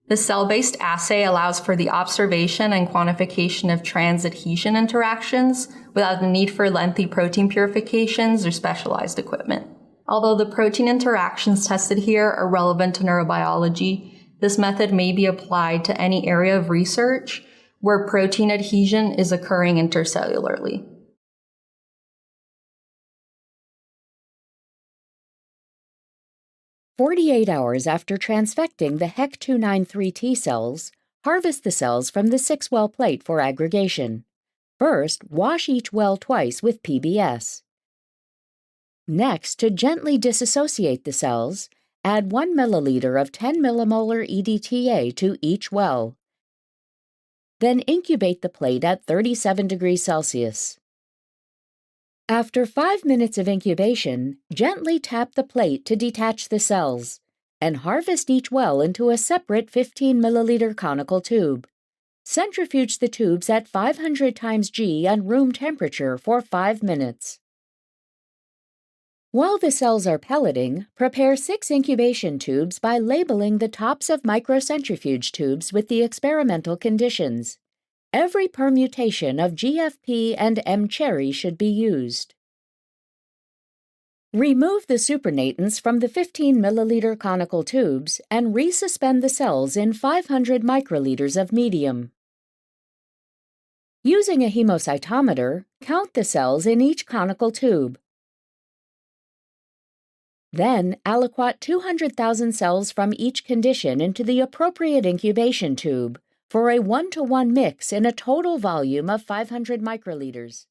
The cell-based assay allows for the observation and quantification of trans-adhesion interactions without the need for lengthy protein purifications or specialized equipment. Although the protein interactions tested here are relevant to neurobiology, this method may be applied to any area of research where protein adhesion is occurring intercellularly. "48 hours after transfecting the HEC293 T cells, harvest the cells from the 6-well plate for aggregation. First, wash each well twice with PBS. Next, to gently dissociate the cells, add 1 milliliter of 10 millimolar EDTA to each well. Then incubate the plate at 37 degrees Celsius. After 5 minutes of incubation, gently tap the plate to detach the cells, and harvest each well into a separate 15 milliliter conical tube. Centrifuge the tubes at 500 times G and room temperature for 5 minutes. While the cells are pelleting, prepare 6 incubation tubes by labeling the tops of microcentrifuge tubes with the experimental conditions. Every permutation of GFP and M-cherry should be used. Remove the supernatants from the 15 milliliter conical tubes and resuspend the cells in 500 microliters of medium. Using a hemocytometer, count the cells in each conical tube. Then, aliquot 200,000 cells from each condition into the appropriate incubation tube for a 1-to-1 mix in a total volume of 500 microliters.